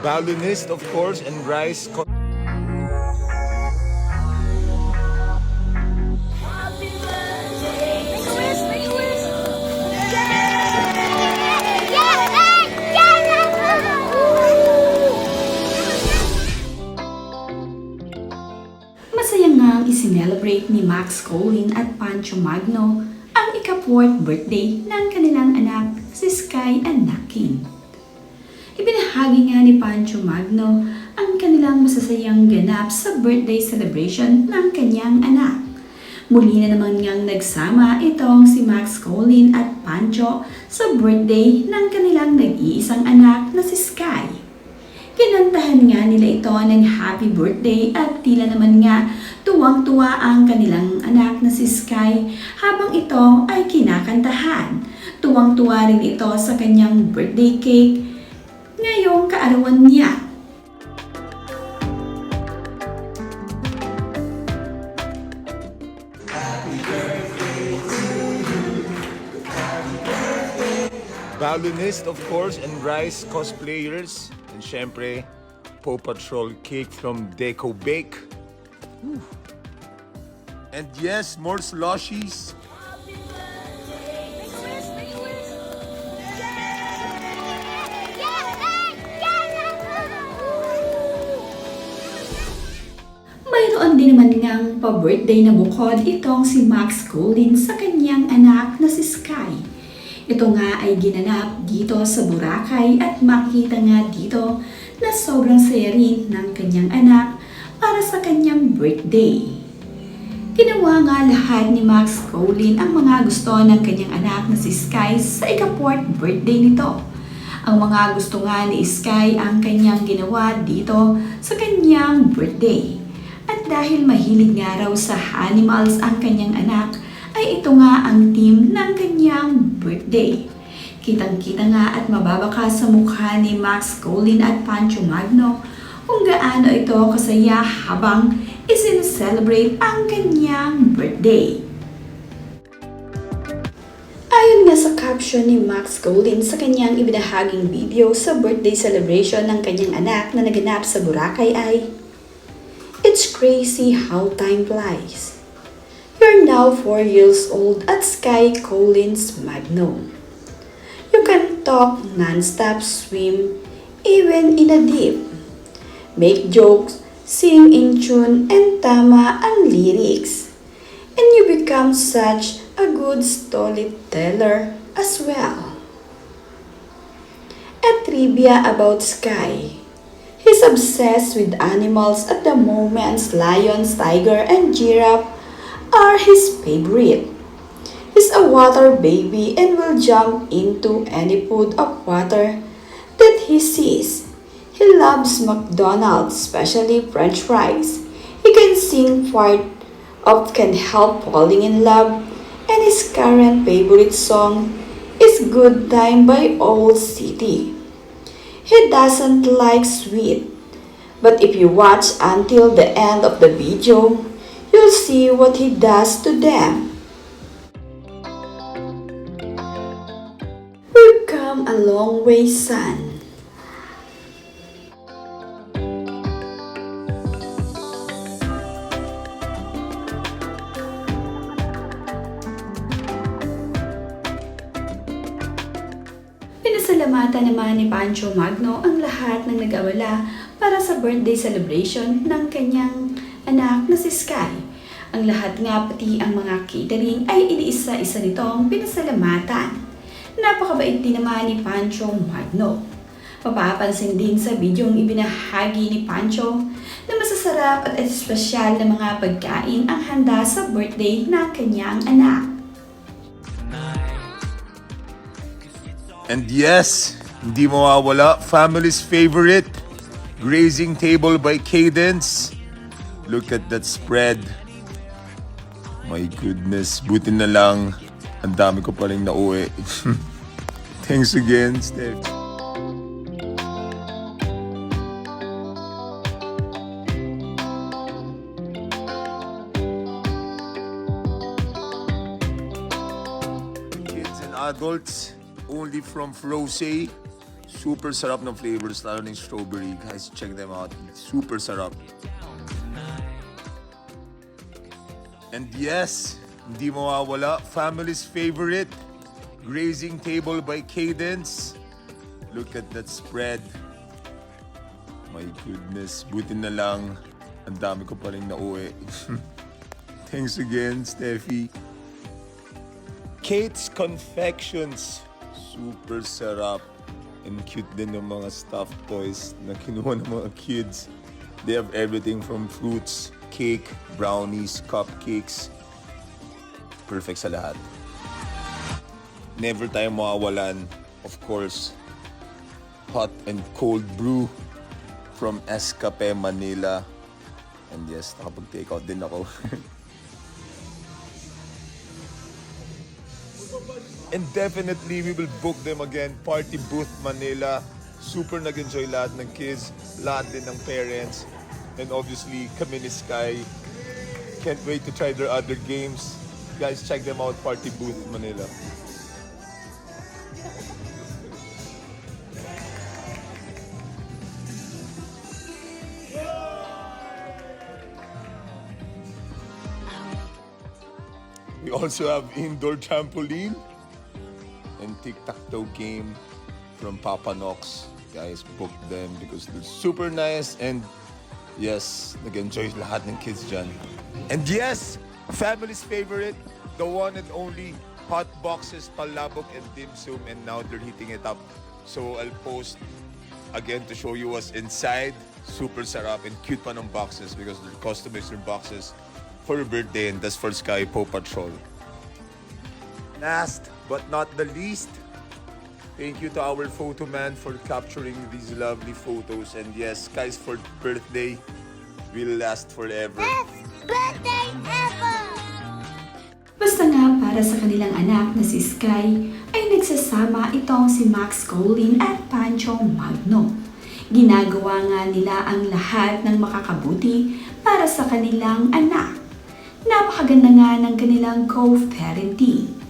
Violinist, of course, and rice. Masaya ngang isinelebrate ni Max Colin at Pancho Magno ang ika-4th birthday ng kanilang anak, si Sky and Nakin. Ibinahagi nga ni Pancho Magno ang kanilang masasayang ganap sa birthday celebration ng kanyang anak. Muli na naman ngang nagsama itong si Max Colin at Pancho sa birthday ng kanilang nag-iisang anak na si Sky. Kinantahan nga nila ito ng happy birthday at tila naman nga tuwang-tuwa ang kanilang anak na si Sky habang ito ay kinakantahan. Tuwang-tuwa rin ito sa kanyang birthday cake ngayong kaarawan niya. Violinist, of course, and rice cosplayers. And syempre, Paw Patrol cake from Deco Bake. Whew. And yes, more slushies. Mayroon din naman ngang pa-birthday na bukod itong si Max Colin sa kanyang anak na si Sky. Ito nga ay ginanap dito sa Boracay at makita nga dito na sobrang saya rin ng kanyang anak para sa kanyang birthday. Ginawa nga lahat ni Max Colin ang mga gusto ng kanyang anak na si Sky sa ika-4th birthday nito. Ang mga gusto nga ni Sky ang kanyang ginawa dito sa kanyang birthday. At dahil mahilig nga raw sa animals ang kanyang anak, ay ito nga ang theme ng kanyang birthday. Kitang-kita nga at mababaka sa mukha ni Max Colin at Pancho Magno kung gaano ito kasaya habang isin-celebrate ang kanyang birthday. Ayon nga sa caption ni Max Colin sa kanyang ibinahaging video sa birthday celebration ng kanyang anak na naganap sa Boracay ay, "It's crazy how time flies. You're now 4 years old at Sky Collins Magno. You can talk non-stop, swim, even in a deep. Make jokes, sing in tune, and tama ang lyrics. And you become such a good storyteller as well." A trivia about Sky. He's obsessed with animals at the moment. Lions, tiger, and giraffe are his favorite. He's a water baby and will jump into any pool of water that he sees. He loves McDonald's, especially French fries. He can sing part of Can't Help Falling in Love, and his current favorite song is Good Time by Owl City. He doesn't like sweet, but if you watch until the end of the video, you'll see what he does to them. We've come a long way, son. Pinasalamatan naman ni Pancho Magno ang lahat ng nag-awala para sa birthday celebration ng kanyang anak na si Sky. Ang lahat nga pati ang mga catering ay iniisa-isa nitong pinasalamatan. Napakabait din naman ni Pancho Magno. Mapapansin din sa bidyong ibinahagi ni Pancho na masasarap at espesyal na mga pagkain ang handa sa birthday ng kanyang anak. And yes, hindi mawawala, family's favorite, grazing table by Cadence. Look at that spread. My goodness, buti na lang, ang dami ko pa rin nauwi. Thanks again, Steph. Sprinkles, only from Frosé. Super sarap ng flavors, lalo ng strawberry. Guys, check them out. Super sarap. And yes, hindi mawawala, family's favorite, Grazing Table by Cadence. Look at that spread. My goodness, buti na lang. Ang dami ko pa rin nauwi. Thanks again, Steffi. Kate's Confections. Super sarap. And cute din ng mga stuffed toys na kinuha ng mga kids. They have everything from fruits, cake, brownies, cupcakes. Perfect sa lahat. Never tayo mawawalan, of course, hot and cold brew from Escape Manila. And yes, nakapag-take out din ako. And definitely, we will book them again. Party Booth Manila. Super nag-enjoy lahat ng kids, lahat din ng parents. And obviously, kami ni Sky. Can't wait to try their other games. Guys, check them out, Party Booth Manila. We also have indoor trampoline and tic-tac-toe game from Papa Knox. Guys, book them because they're super nice and yes, nag-enjoy lahat ng kids dyan. And yes, family's favorite, the one and only hot boxes, palabok and dim sum, and now they're heating it up. So I'll post again to show you what's inside. Super sarap and cute pa ng boxes because they're customized boxes for your birthday, and that's for Sky Paw Patrol. Last but not the least, thank you to our photo man for capturing these lovely photos. And yes, Sky's for birthday will last forever. Best birthday ever! Basta nga para sa kanilang anak na si Sky ay nagsasama itong si Max Colin at Pancho Magno. Ginagawa nga nila ang lahat ng makakabuti para sa kanilang anak. Napakaganda nga ng kanilang co-parenting.